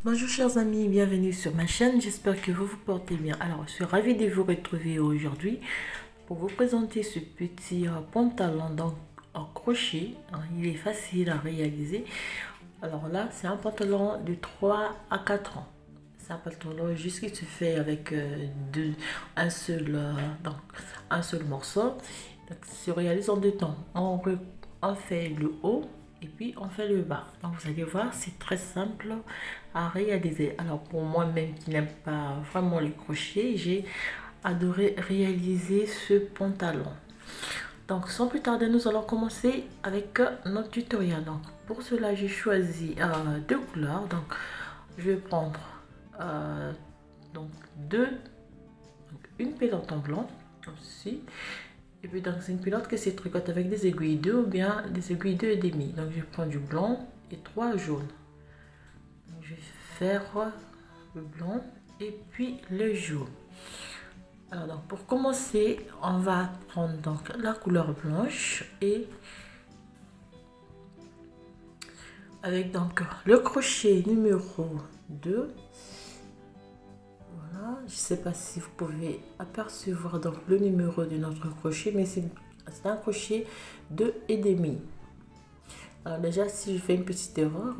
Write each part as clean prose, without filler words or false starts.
Bonjour chers amis, bienvenue sur ma chaîne, j'espère que vous vous portez bien. Alors, je suis ravie de vous retrouver aujourd'hui pour vous présenter ce petit pantalon donc, en crochet. Il est facile à réaliser. Alors là, c'est un pantalon de 3 à 4 ans. C'est un pantalon juste qui se fait avec un seul morceau. Donc, se réalise en deux temps. On fait le haut et puis on fait le bas. Donc vous allez voir, c'est très simple à réaliser. Alors pour moi-même qui n'aime pas vraiment les crochets, j'ai adoré réaliser ce pantalon. Donc sans plus tarder, nous allons commencer avec notre tutoriel. Donc pour cela, j'ai choisi deux couleurs. Donc je vais prendre euh, donc une pelote en blanc comme ceci. Et puis donc c'est une pilote que c'est tricote avec des aiguilles 2 ou bien des aiguilles 2,5. Donc je prends du blanc et 3 jaunes. Donc, je vais faire le blanc et puis le jaune. Alors donc pour commencer, on va prendre donc la couleur blanche et avec donc le crochet numéro 2. Voilà, je ne sais pas si vous pouvez apercevoir donc le numéro de notre crochet, mais c'est un crochet 2,5. Alors déjà, si je fais une petite erreur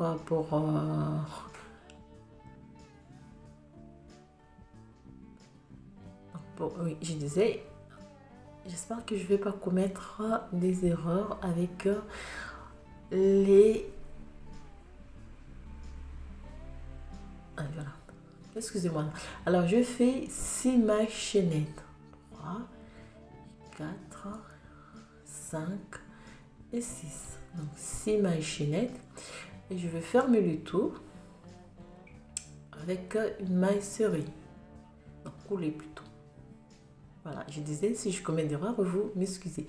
oui, je disais, j'espère que je ne vais pas commettre des erreurs avec les... Ah, voilà. Excusez-moi. Alors, je fais 6 mailles chaînettes. 3, 4, 5 et 6. Donc, 6 mailles chaînettes. Et je vais fermer le tout avec une maille serrée. Donc, couler plutôt. Voilà, je disais, si je commets d'erreur, vous m'excusez.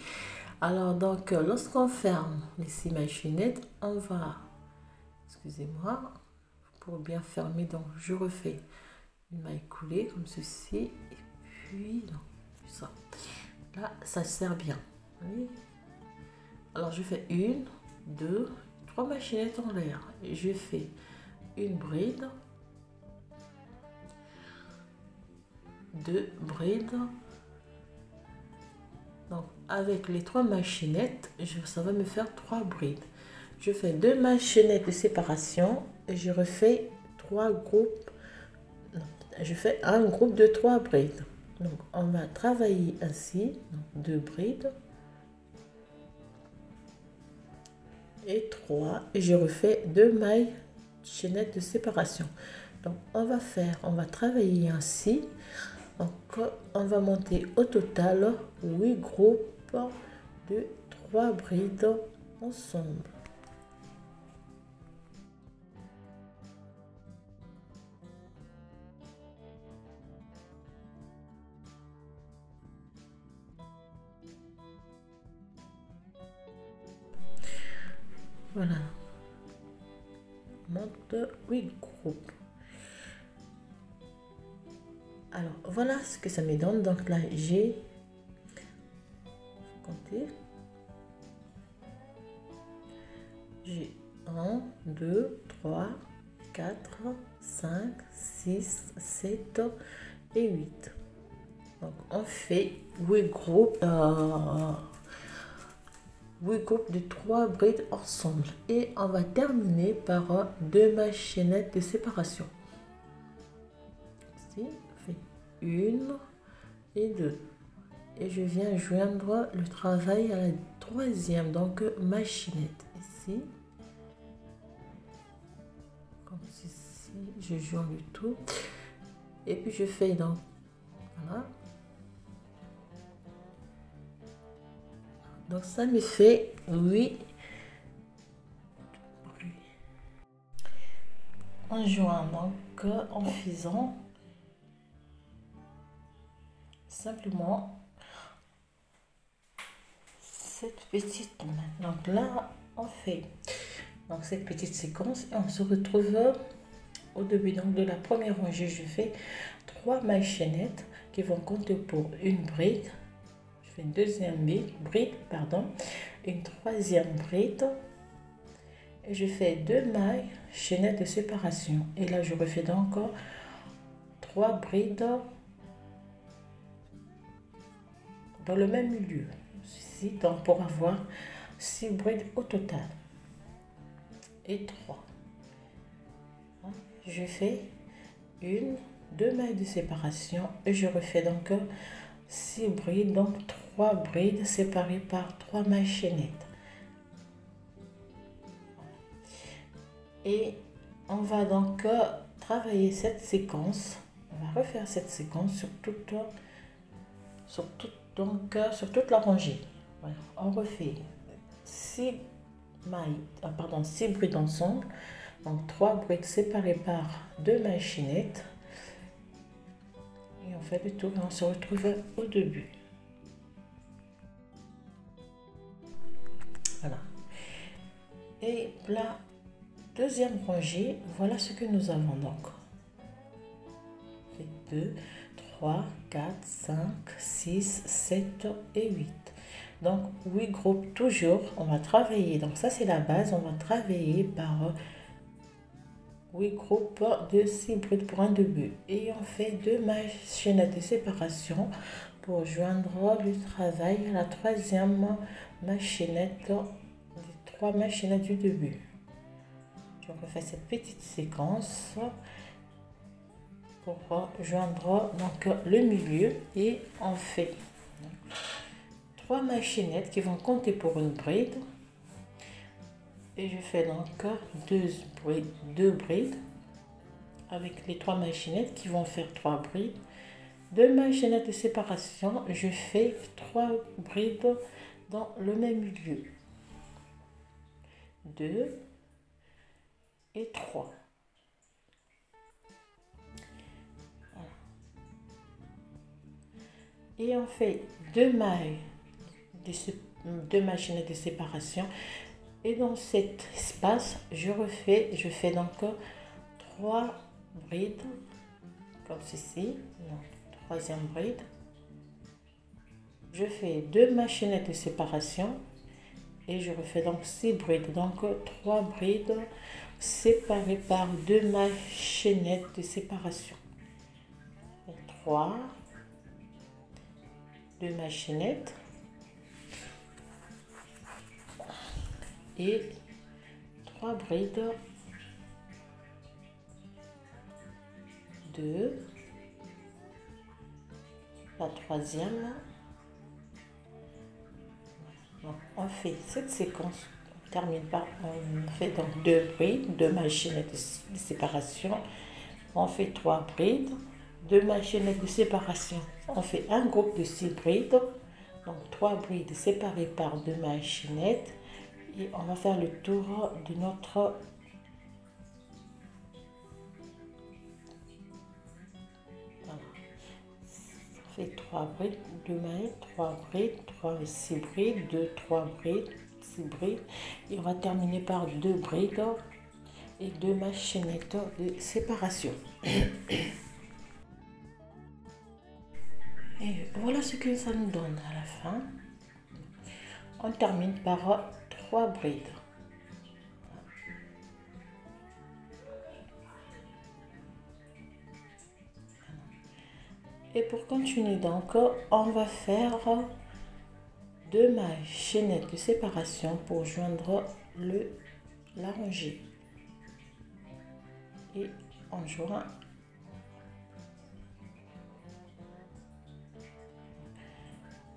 Alors, donc, lorsqu'on ferme les 6 mailles chaînettes, on va... Excusez-moi. Pour bien fermer, donc, je refais une maille coulée comme ceci. Et puis, non, ça. Là, ça sert bien. Oui. Alors, je fais 1, 2, 3 mailles chaînettes en l'air. Et je fais une bride, 2 brides. Donc, avec les 3 mailles chaînettes, ça va me faire 3 brides. Je fais 2 mailles chaînettes de séparation et je refais 3 groupes. Non, je fais un groupe de 3 brides. Donc, on va travailler ainsi. 2 brides et 3. Et je refais 2 mailles chaînettes de séparation. Donc, on va travailler ainsi. Donc, on va monter au total 8 groupes de 3 brides ensemble. Voilà. On monte 8 groupes. Alors, voilà ce que ça me donne. Donc là, j'ai compté. J'ai 1, 2, 3, 4, 5, 6, 7 et 8. Donc, on fait 8 groupes, 8 groupes de 3 brides ensemble. Et on va terminer par 2 mailles chaînettes de séparation. Ici, on fait 1 et 2. Et je viens joindre le travail à la troisième, donc maille chaînette. Ici, comme ceci, je joins le tout. Et puis je fais donc, voilà. Donc ça me fait 8. En jouant donc en faisant simplement cette petite main. Donc là on fait donc cette petite séquence et on se retrouve au début donc de la première rangée. Je fais 3 mailles chaînettes qui vont compter pour une bride. Je fais une deuxième bride, pardon, une troisième bride et je fais 2 mailles chaînettes de séparation. Et là, je refais donc 3 brides dans le même milieu. Ici, donc pour avoir 6 brides au total. Et 3. Je fais 1, 2 mailles de séparation et je refais donc 6 brides, donc 3 brides séparées par 3 mailles chaînettes. Et on va donc travailler cette séquence. On va refaire cette séquence sur toute la rangée. Voilà. On refait 6 mailles, 6 brides ensemble, donc 3 brides séparées par 2 mailles chaînettes. Et on fait le tour et on se retrouve au début. Voilà. Et la deuxième rangée, voilà ce que nous avons donc. 2, 3, 4, 5, 6, 7 et 8. Donc 8 groupes toujours, on va travailler. Donc ça c'est la base, on va travailler par 8 groupes de 6 brides pour un début. Et on fait 2 mailles chaînettes de séparation pour joindre le travail à la troisième maille chaînette, les 3 mailles chaînettes du début. Je refais cette petite séquence pour joindre donc le milieu et on fait 3 mailles chaînettes qui vont compter pour une bride. Et je fais donc 2 brides avec les 3 mailles chaînettes qui vont faire 3 brides. 2 mailles chaînettes de séparation, je fais 3 brides dans le même milieu. 2 et 3. Voilà. Et on fait 2 mailles chaînettes de séparation. Et dans cet espace, je fais donc 3 brides, comme ceci, troisième bride. Je fais 2 mailles chaînettes de séparation et je refais donc 6 brides, donc 3 brides séparées par 2 mailles chaînettes de séparation. 3, 2 mailles chaînettes. Et 3 brides, 2, la troisième. Donc, on fait cette séquence, on termine par, on fait donc 2 brides, 2 mailles chaînettes de séparation, on fait 3 brides, 2 mailles chaînettes de séparation, on fait un groupe de 6 brides, donc 3 brides séparées par 2 mailles chaînettes. Et on va faire le tour de notre voilà. On fait 3 brides, 2 mailles, 3 brides, 3 6 brides, 2, 3 brides, 6 brides. Et on va terminer par 2 brides et 2 mailles chaînettes de séparation. Et voilà ce que ça nous donne à la fin. On termine par 3 brides. Et pour continuer donc, on va faire 2 mailles chaînettes de séparation pour joindre la rangée. Et on joint.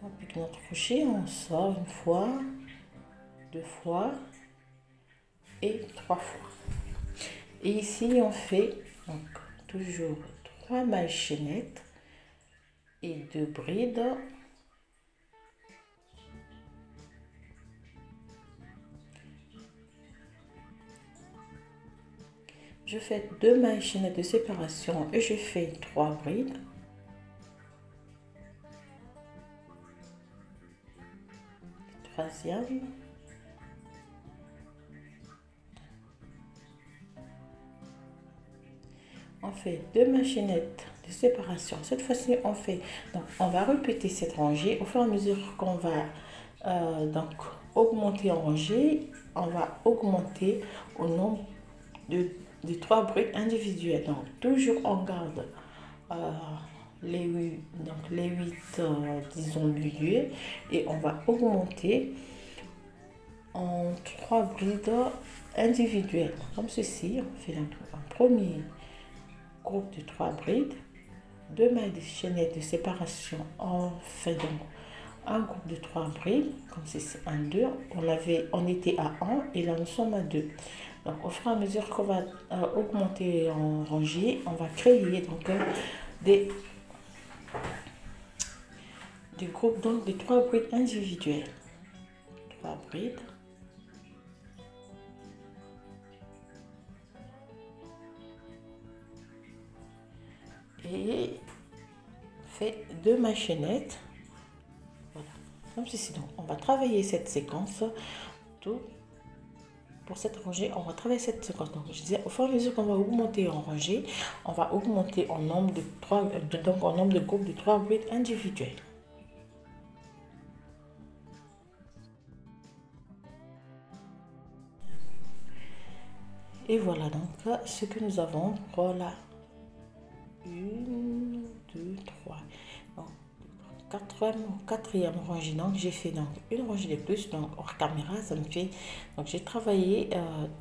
On pique notre crochet, on sort une fois, 2 fois et 3 fois. Et ici on fait donc toujours 3 mailles chaînettes et 2 brides. Je fais 2 mailles chaînettes de séparation et je fais 3 brides. Troisième. On fait 2 mailles chaînettes de séparation. Cette fois-ci, on va répéter cette rangée au fur et à mesure qu'on va augmenter en rangée, on va augmenter au nombre de 3 brides individuelles. Donc toujours on garde les 8, donc les 8 disons milieux, et on va augmenter en 3 brides individuelles comme ceci. On fait un premier groupe de 3 brides, 2 mailles de chaînette de séparation, on fait donc un groupe de 3 brides comme ceci, 1 2, on était à 1 et là nous sommes à 2. Donc au fur et à mesure qu'on va augmenter en rangée, on va créer donc des groupes donc de 3 brides individuelles. 3 brides. Et fait 2 mailles chaînettes. Voilà, comme ceci. Donc on va travailler cette séquence tout. Pour cette rangée, on va travailler cette séquence. Donc, je disais, au fur et à mesure qu'on va augmenter en rangée, on va augmenter en nombre de 3, donc en nombre de groupes de 3 brides individuelles. Et voilà donc ce que nous avons pour la 1, 2, 3. Donc, quatrième rangée, donc j'ai fait donc une rangée de plus, donc hors caméra ça me fait, donc j'ai travaillé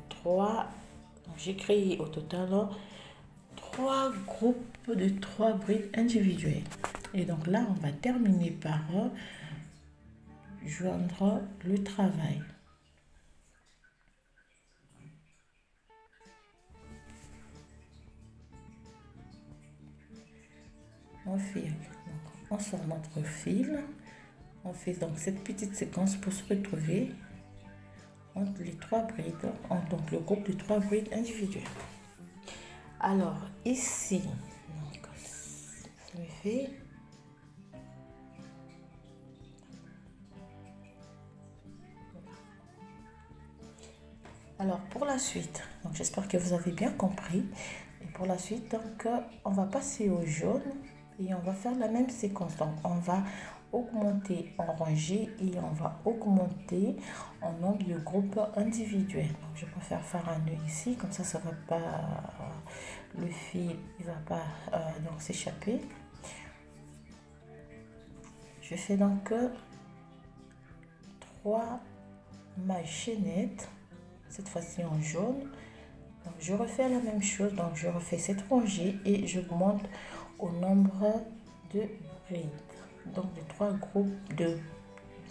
3, donc j'ai créé au total 3 groupes de 3 brides individuelles. Et donc là on va terminer par joindre le travail. On fait, on sort notre fil, on fait donc cette petite séquence pour se retrouver entre les 3 brides, donc le groupe de 3 brides individuelles. Alors ici, donc, ça me fait alors pour la suite, donc j'espère que vous avez bien compris. Et pour la suite, donc on va passer au jaune. Et on va faire la même séquence. Donc, on va augmenter en rangée et on va augmenter en nombre de groupes individuels. Donc, je préfère faire un nœud ici, comme ça, ça va pas, le fil, il va pas donc s'échapper. Je fais donc 3 mailles chaînettes, cette fois-ci en jaune. Donc, je refais la même chose. Donc, je refais cette rangée et j'augmente au nombre de brides, donc de 3 groupes de,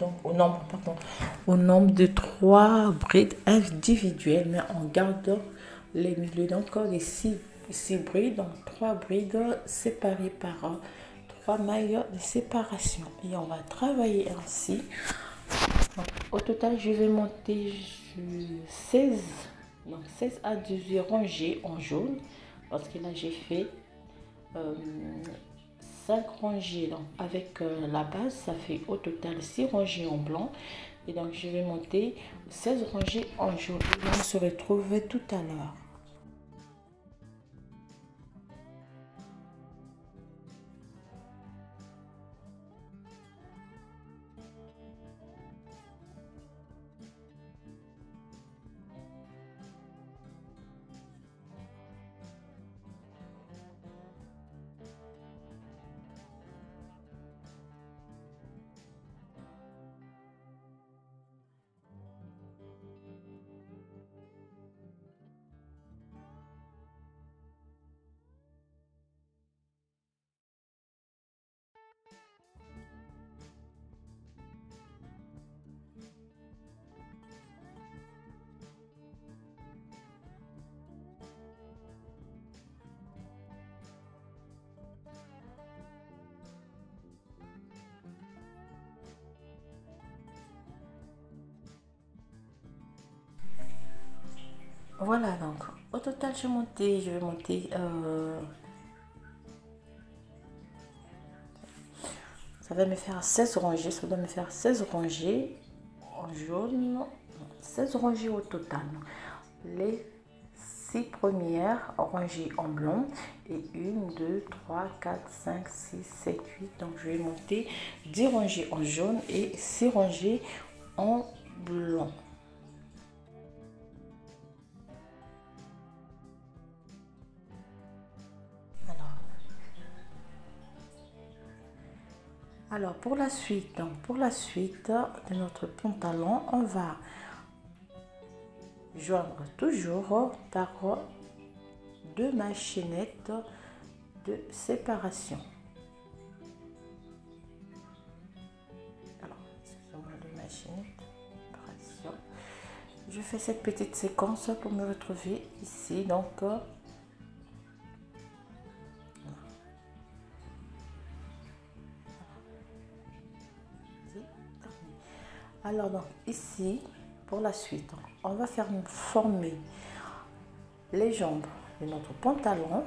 donc au nombre de 3 brides individuelles, mais en gardant les milieux, donc les 6 brides, donc 3 brides séparées par 3 mailles de séparation. Et on va travailler ainsi. Donc, au total je vais monter 16, donc 16 à 18 rangées en jaune, parce que là j'ai fait 5 rangées donc avec la base, ça fait au total 6 rangées en blanc, et donc je vais monter 16 rangées en jaune. On se retrouve tout à l'heure. Voilà, donc au total je vais monter ça va me faire 16 rangées, ça doit me faire 16 rangées en jaune, 16 rangées au total. Les 6 premières rangées en blanc et 1, 2, 3, 4, 5, 6, 7, 8. Donc je vais monter 10 rangées en jaune et 6 rangées en blanc. Alors pour la suite, de notre pantalon, on va joindre toujours par 2 machinettes de séparation. Alors, excusez-moi, 2 machinettes de séparation. Je fais cette petite séquence pour me retrouver ici. Donc, alors donc ici pour la suite, on va faire former les jambes de notre pantalon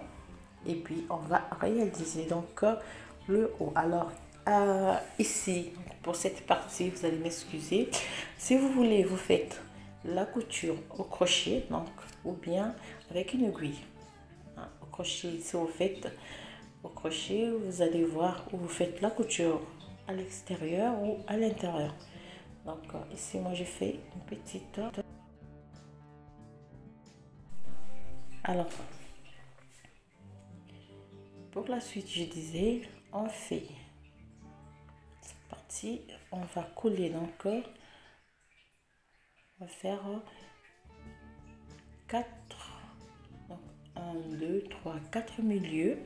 et puis on va réaliser donc le haut. Alors ici pour cette partie, vous allez m'excuser, si vous voulez vous faites la couture au crochet, donc ou bien avec une aiguille, au crochet. Si vous faites au crochet, vous allez voir où vous faites la couture à l'extérieur ou à l'intérieur. Donc ici moi j'ai fait une petite. Alors pour la suite, je disais, on fait cette partie, on va coller. Donc on va faire 4, donc 1 2 3 4 milieux.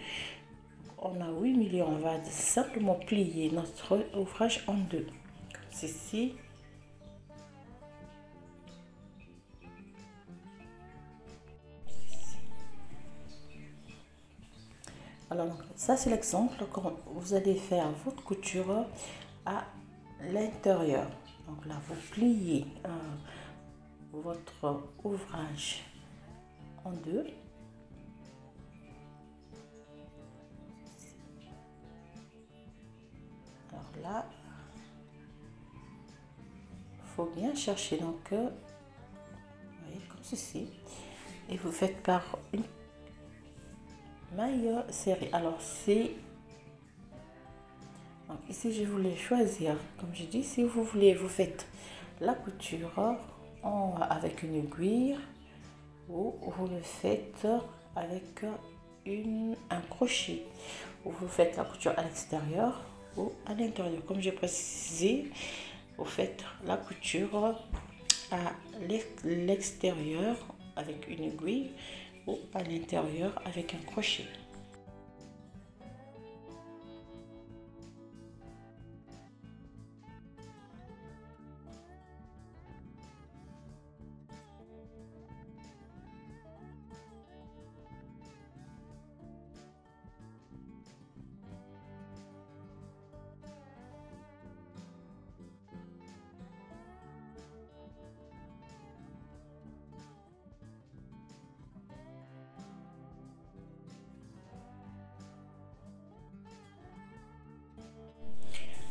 On a 8 milieux, on va simplement plier notre ouvrage en deux, comme ceci. Alors ça c'est l'exemple quand vous allez faire votre couture à l'intérieur. Donc là vous pliez votre ouvrage en deux. Alors là il faut bien chercher, donc vous voyez, comme ceci, et vous faites par une maille serrée. Alors c'est ici je voulais choisir, comme je dis, si vous voulez vous faites la couture avec une aiguille ou vous le faites avec un crochet, ou vous faites la couture à l'extérieur ou à l'intérieur. Comme j'ai précisé, vous faites la couture à l'extérieur avec une aiguille ou à l'intérieur avec un crochet.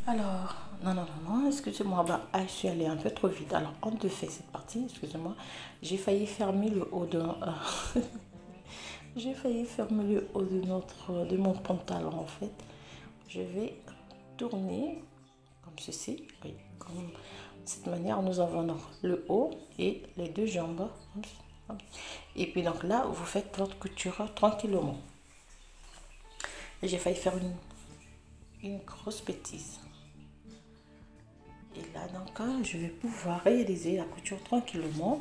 Alors, non, excusez-moi, je suis allée un peu trop vite. Alors, on te fait cette partie, excusez-moi. J'ai failli fermer le haut de... j'ai failli fermer le haut de mon pantalon, en fait. Je vais tourner comme ceci. Oui, comme de cette manière, nous avons le haut et les 2 jambes. Et puis, donc là, vous faites votre couture tranquillement. J'ai failli faire une grosse bêtise. Et là donc je vais pouvoir réaliser la couture tranquillement.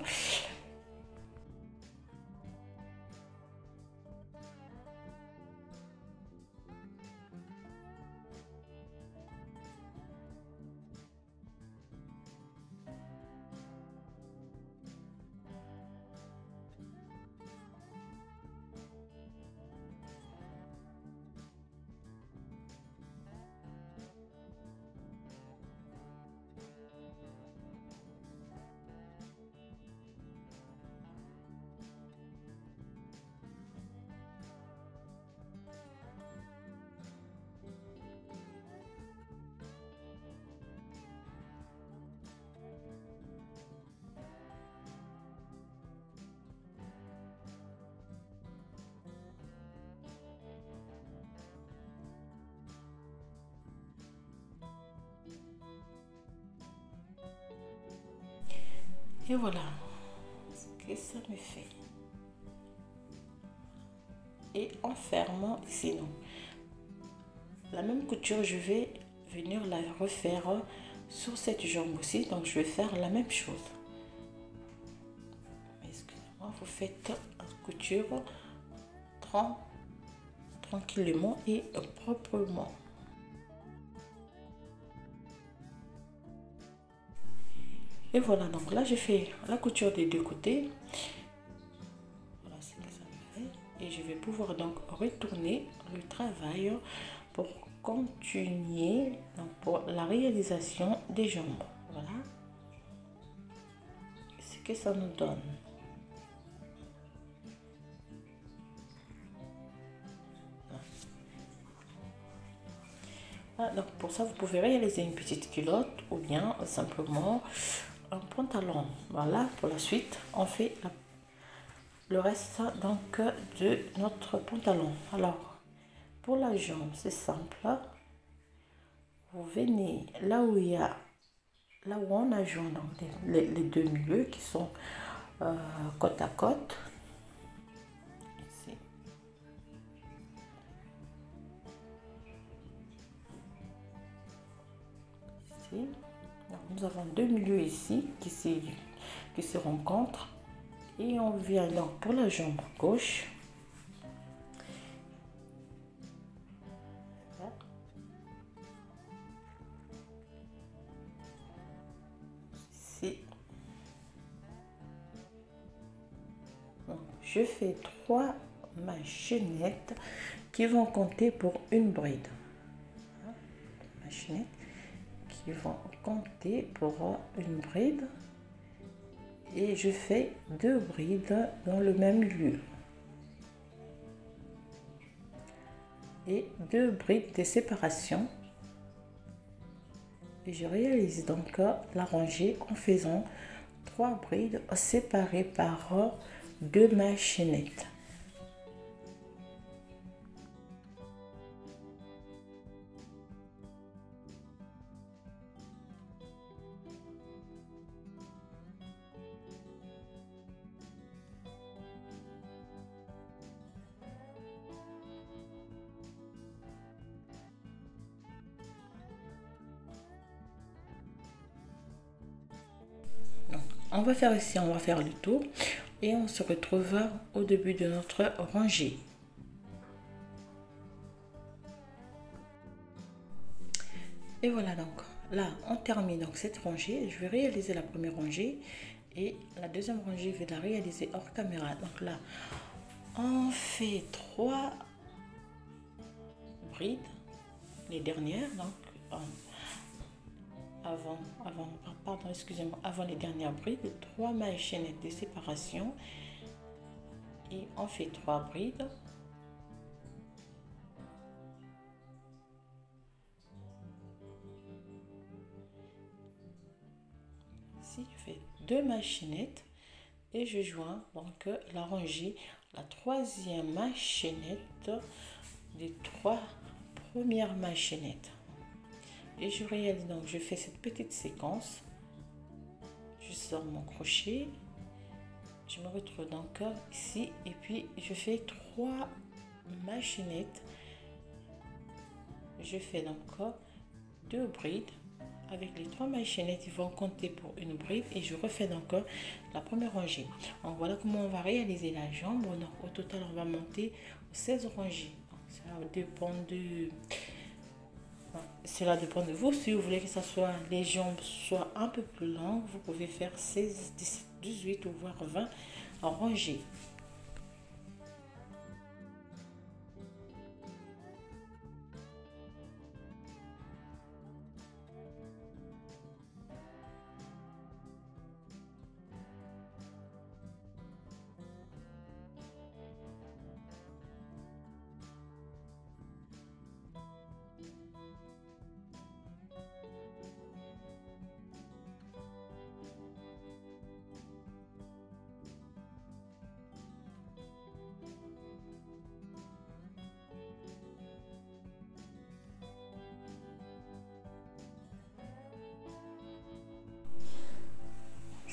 Et voilà ce que ça me fait. Et en fermant ici, donc la même couture, je vais venir la refaire sur cette jambe aussi. Donc je vais faire la même chose. Excusez-moi, vous faites la couture tranquillement et proprement. Et voilà, donc là j'ai fait la couture des deux côtés. Voilà ce que ça me fait. Et je vais pouvoir donc retourner le travail pour continuer donc pour la réalisation des jambes. Voilà ce que ça nous donne. Voilà, donc pour ça vous pouvez réaliser une petite culotte ou bien simplement un pantalon. Voilà, pour la suite on fait le reste donc de notre pantalon. Alors pour la jambe c'est simple, vous venez là où il y a là où on a joint donc les deux milieux qui sont côte à côte ici. Ici. Donc, nous avons deux milieux ici qui se rencontrent et on vient donc pour la jambe gauche. Ici. Donc, je fais 3 machinettes qui vont compter pour une bride. Machinettes qui vont compter pour une bride. Et je fais 2 brides dans le même lieu. Et 2 brides de séparation. Et je réalise donc la rangée en faisant 3 brides séparées par 2 machinettes. On va faire ici, on va faire le tour et on se retrouve au début de notre rangée. Et voilà, donc là on termine donc cette rangée. Je vais réaliser la première rangée et la deuxième rangée je vais la réaliser hors caméra. Donc là on fait 3 brides, les dernières donc avant les dernières brides, 3 machinettes de séparation et on fait 3 brides. Ici je fais 2 machinettes et je joins donc la rangée, la troisième machinnette des 3 premières machinettes. Et je réalise donc, je fais cette petite séquence, je sors mon crochet, je me retrouve donc ici et puis je fais 3 machinettes, je fais donc 2 brides avec les 3 machinettes, ils vont compter pour une bride et je refais donc la première rangée. Donc voilà comment on va réaliser la jambe. Donc, au total on va monter 16 rangées. Cela dépend de vous. Si vous voulez que les jambes soient un peu plus longues, vous pouvez faire 16, 17, 18 ou voire 20 rangées.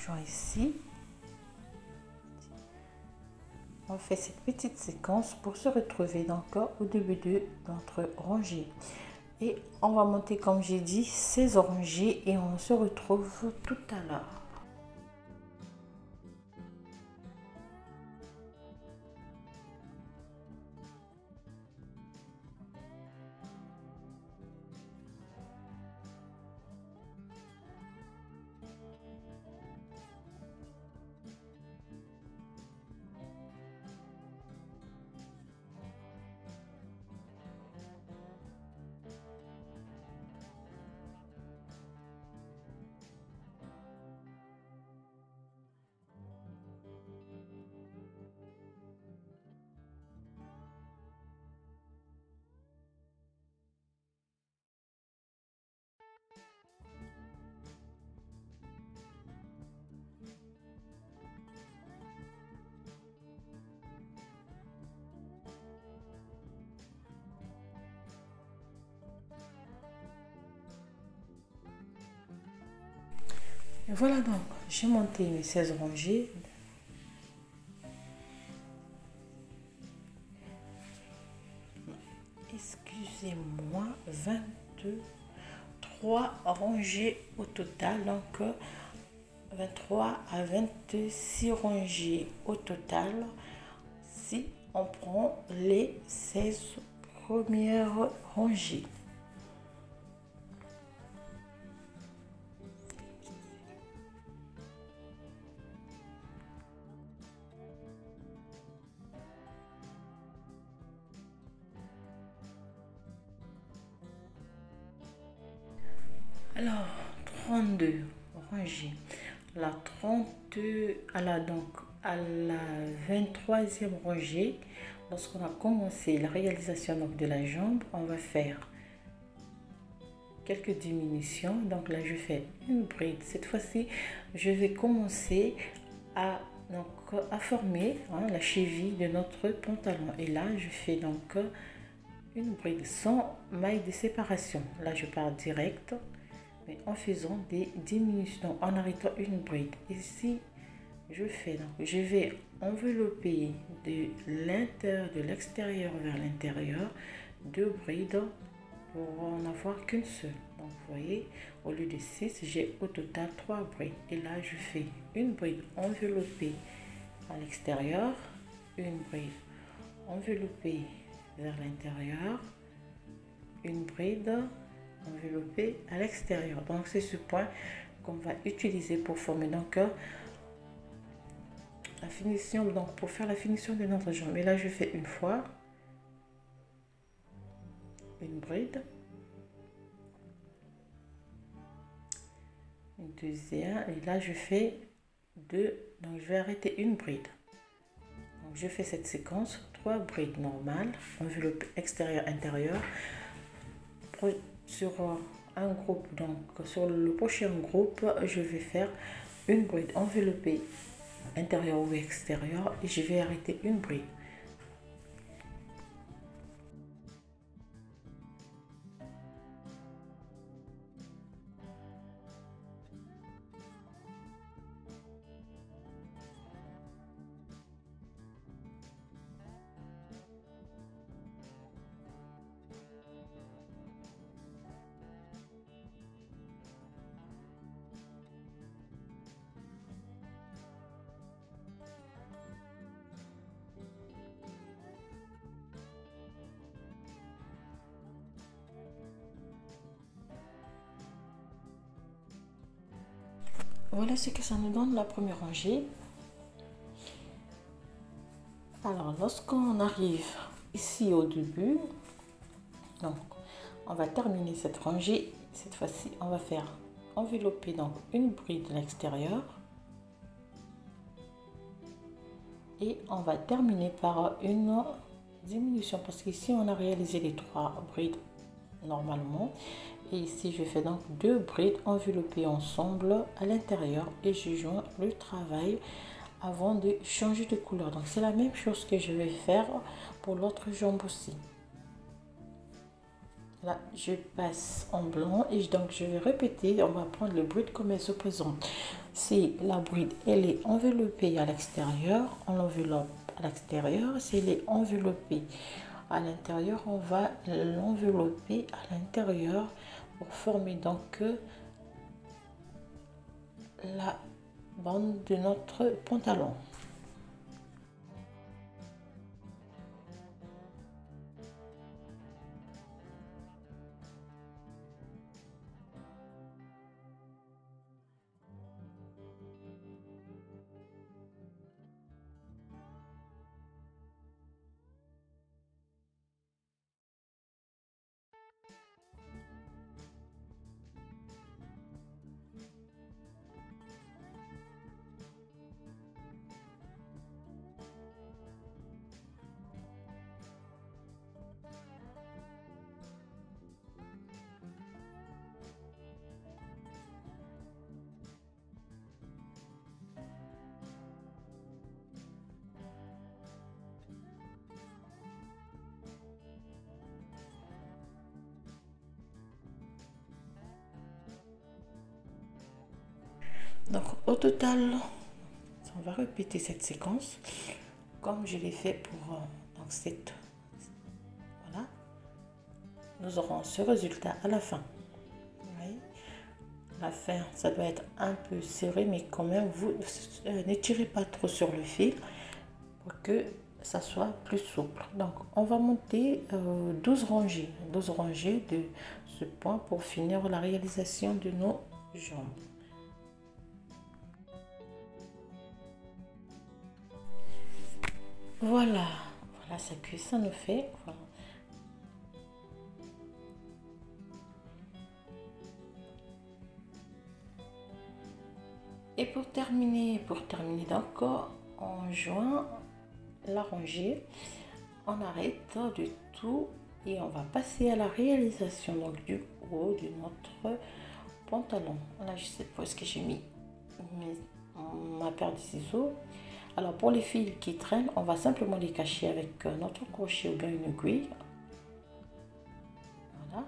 joint ici. On fait cette petite séquence pour se retrouver donc au début de notre rangée. Et on va monter, comme j'ai dit, 16 rangées et on se retrouve tout à l'heure. Et voilà, donc j'ai monté mes 16 rangées. Excusez-moi, 23 rangées au total, donc 23 à 26 rangées au total si on prend les 16 premières rangées. Alors, 32 rangées. La 32, à la 23e rangée, lorsqu'on a commencé la réalisation donc, de la jambe, on va faire quelques diminutions. Donc là, je fais une bride. Cette fois-ci, je vais commencer à former la cheville de notre pantalon. Et là, je fais donc une bride sans maille de séparation. Là, je pars direct. Mais en faisant des diminutions, en arrêtant une bride. Ici, je vais envelopper de l'intérieur, de l'extérieur vers l'intérieur, 2 brides pour en avoir qu'une seule. Donc, vous voyez, au lieu de 6, j'ai au total 3 brides. Et là, je fais une bride enveloppée à l'extérieur, une bride enveloppée vers l'intérieur, une bride enveloppé à l'extérieur. Donc c'est ce point qu'on va utiliser pour former donc la finition, donc pour faire la finition de notre jambe. Et là je fais une fois une bride, une deuxième, et là je fais 2, donc je vais arrêter une bride. Donc je fais cette séquence, 3 brides normales, enveloppe extérieur intérieur. Sur un groupe, donc sur le prochain groupe, je vais faire une bride enveloppée intérieur ou extérieur et je vais arrêter une bride. Voilà ce que ça nous donne la première rangée. Alors, lorsqu'on arrive ici au début, donc on va terminer cette rangée. Cette fois-ci, on va faire envelopper donc une bride de l'extérieur et on va terminer par une diminution parce qu'ici on a réalisé les 3 brides normalement. Et ici, je fais donc 2 brides enveloppées ensemble à l'intérieur et je joins le travail avant de changer de couleur. Donc, c'est la même chose que je vais faire pour l'autre jambe aussi. Là, je passe en blanc et donc je vais répéter. On va prendre le bride comme elle se présente. Si la bride, elle est enveloppée à l'extérieur, on l'enveloppe à l'extérieur. Si elle est enveloppée à l'intérieur, on va l'envelopper à l'intérieur pour former donc la bande de notre pantalon. Donc au total, on va répéter cette séquence comme je l'ai fait pour donc cette. Voilà, nous aurons ce résultat à la fin. La fin, ça doit être un peu serré, mais quand même, vous ne tirez pas trop sur le fil pour que ça soit plus souple. Donc, on va monter 12 rangées de ce point pour finir la réalisation de nos jambes. Voilà, voilà ce que ça nous fait. Voilà. Et pour terminer donc, on joint la rangée, on arrête de tout et on va passer à la réalisation donc du haut de notre pantalon. Là, je sais pas ce que j'ai mis ma paire de ciseaux. Alors pour les fils qui traînent, on va simplement les cacher avec notre crochet ou bien une aiguille. Voilà.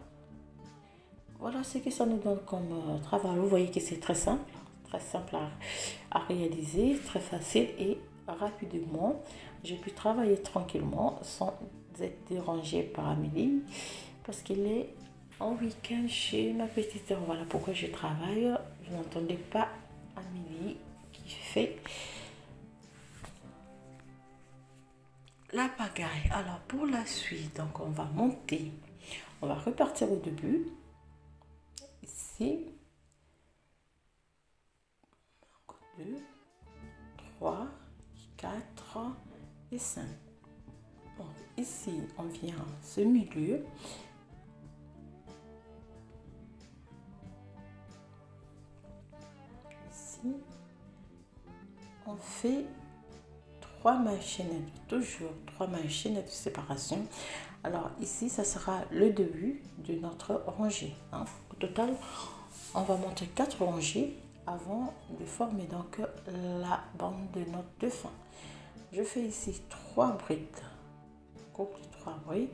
Voilà ce que ça nous donne comme travail. Vous voyez que c'est très simple à réaliser, très facile et rapidement. J'ai pu travailler tranquillement sans être dérangée par Amélie parce qu'il est en week-end chez ma petite sœur. Voilà pourquoi je travaille. Je n'entendais pas Amélie qui fait la pagaille. Alors pour la suite, donc on va monter, on va repartir au début ici. 2, 3, 4 et 5. Bon, ici, on vient ce milieu. Ici, on fait 3 mailles chaînettes, toujours 3 mailles chaînettes de séparation. Alors ici, ça sera le début de notre rangée. Hein. Au total, on va monter 4 rangées avant de former donc la bande de notre de fin. Je fais ici 3 brides, couple 3 brides.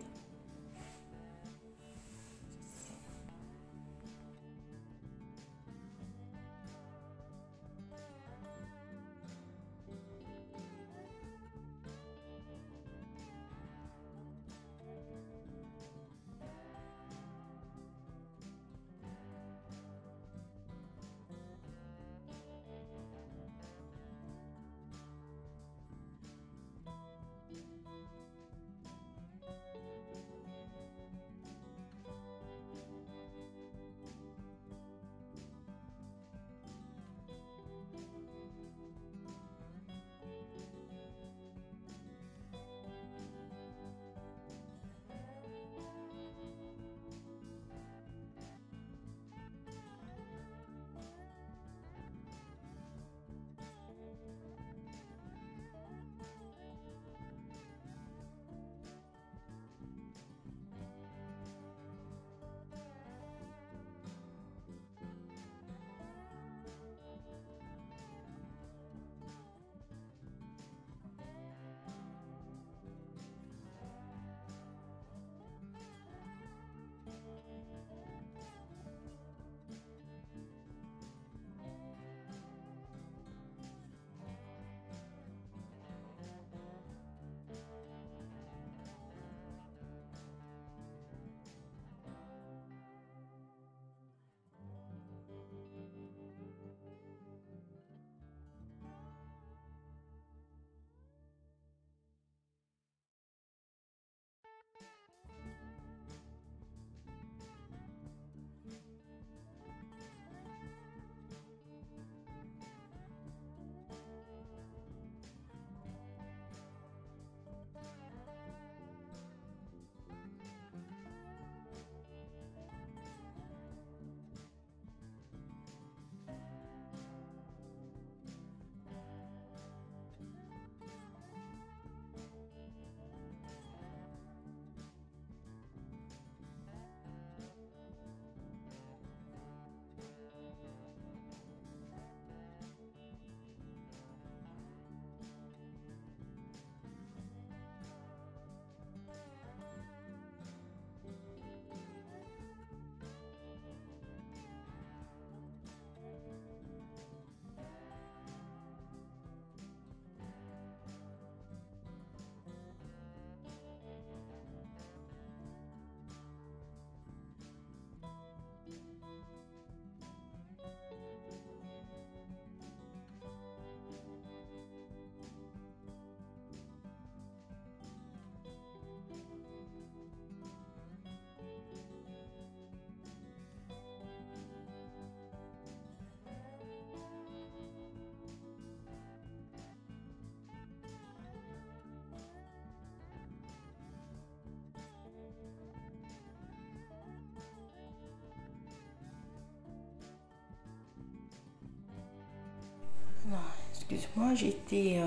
Non, excuse-moi, j'ai eu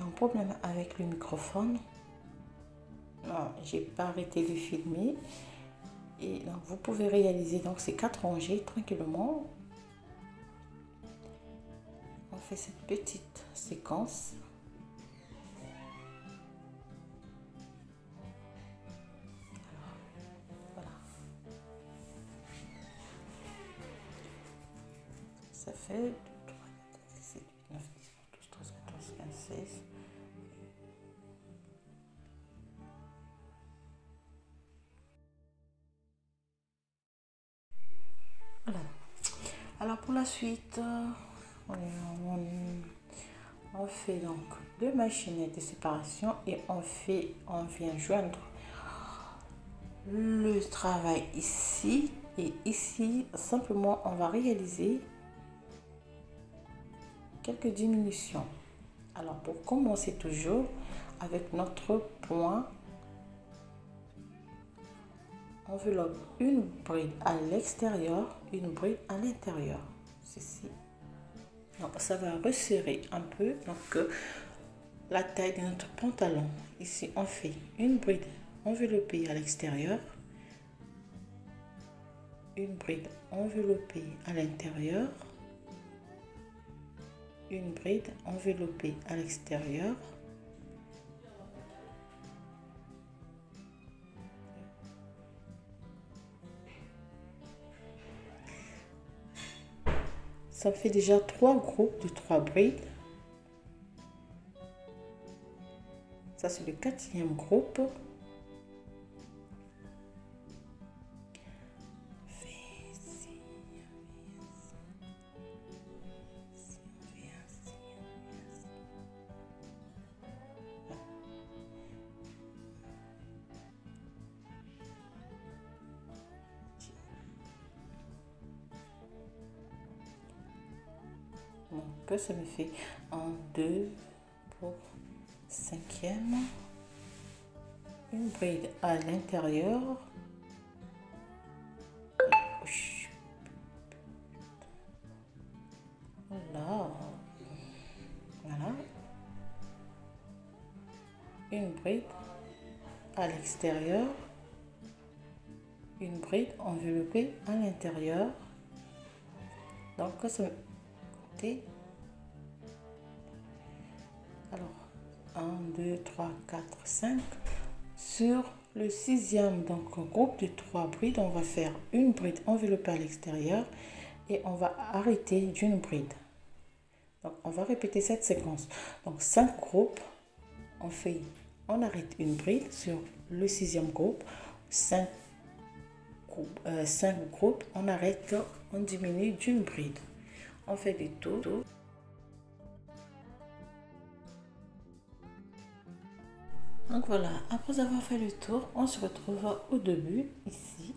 un problème avec le microphone. Non, j'ai pas arrêté de filmer. Et donc, vous pouvez réaliser donc ces 4 rangées tranquillement. On fait cette petite séquence. Voilà. Ça fait 2, 3, 4, 5, 6, 7, 8, 9, 10, 12, 13, 14, 15, 16. Voilà. Alors pour la suite, on fait donc 2 machinettes de séparation et on vient joindre le travail ici et ici. Simplement, on va réaliser quelques diminutions. Alors pour commencer, toujours avec notre point, enveloppe une bride à l'extérieur, une bride à l'intérieur. Ceci. Donc ça va resserrer un peu donc la taille de notre pantalon. Ici on fait une bride enveloppée à l'extérieur, une bride enveloppée à l'intérieur, une bride enveloppée à l'extérieur, ça fait déjà 3 groupes de 3 brides. Ça c'est le 4e groupe. Donc ça me fait 1, 2 pour 5e, une bride à l'intérieur, voilà, voilà, une bride à l'extérieur, une bride enveloppée à l'intérieur. Donc ça me fait alors 1, 2, 3, 4, 5. Sur le 6e donc groupe de 3 brides, on va faire une bride enveloppée à l'extérieur et on va arrêter d'une bride. Donc on va répéter cette séquence. Donc 5 groupes, on arrête une bride sur le 6e groupe. 5 groupes, on arrête, on diminue d'une bride. On fait des tours. Donc voilà, après avoir fait le tour, on se retrouve au début, ici.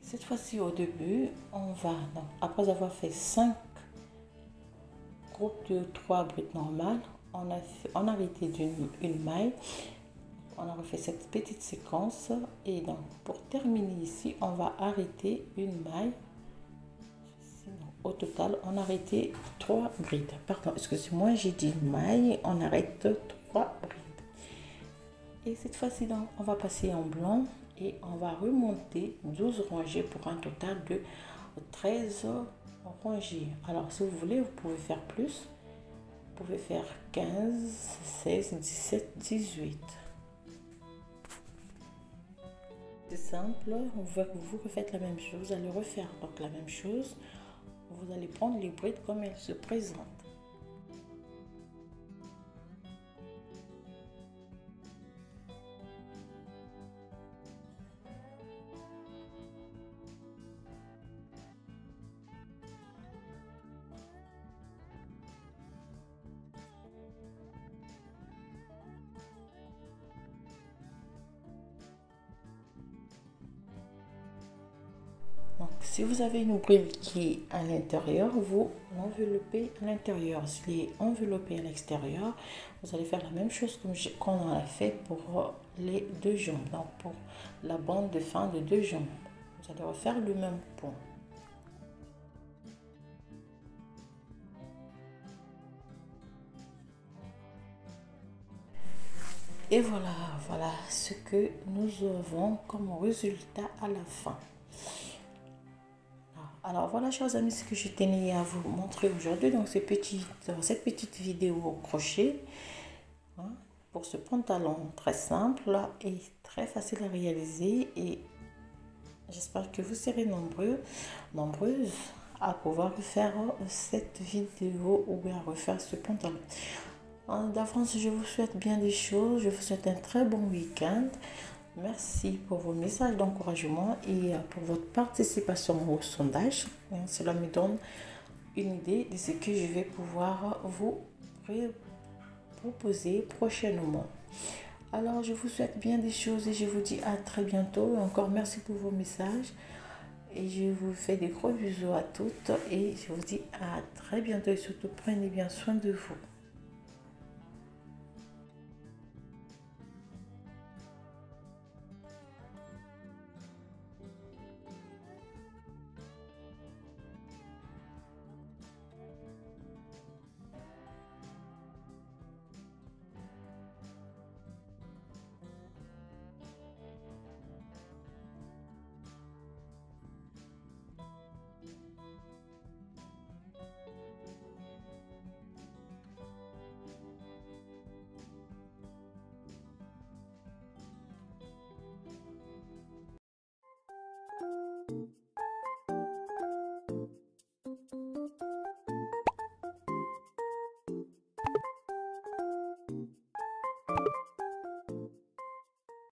Cette fois-ci au début, on va, donc, après avoir fait 5 groupes de 3 brides normales, on a arrêté une maille, on a refait cette petite séquence et donc pour terminer ici, on va arrêter une maille. Au total, on a arrêté 3 brides. Pardon, excusez-moi, j'ai dit maille, on arrête 3 brides. Et cette fois-ci, donc, on va passer en blanc et on va remonter 12 rangées pour un total de 13 rangées. Alors, si vous voulez, vous pouvez faire plus. Vous pouvez faire 15, 16, 17, 18. C'est simple, on voit que vous refaites la même chose, vous allez refaire donc la même chose. Vous allez prendre les brides comme elles se présentent. Donc, si vous avez une bride qui est à l'intérieur, vous l'enveloppez à l'intérieur. S'il est enveloppé à l'extérieur, vous allez faire la même chose qu'on a fait pour les 2 jambes. Donc, pour la bande de fin de 2 jambes, vous allez refaire le même point. Et voilà, voilà ce que nous avons comme résultat à la fin. Alors voilà, chers amis, ce que je tenais à vous montrer aujourd'hui. Donc cette petite vidéo au crochet, hein, pour ce pantalon très simple et très facile à réaliser. Et j'espère que vous serez nombreuses à pouvoir refaire cette vidéo ou bien refaire ce pantalon. D'avance, je vous souhaite bien des choses. Je vous souhaite un très bon week-end. Merci pour vos messages d'encouragement et pour votre participation au sondage. Cela me donne une idée de ce que je vais pouvoir vous proposer prochainement. Alors, je vous souhaite bien des choses et je vous dis à très bientôt. Encore merci pour vos messages. Et je vous fais des gros bisous à toutes et je vous dis à très bientôt et surtout prenez bien soin de vous.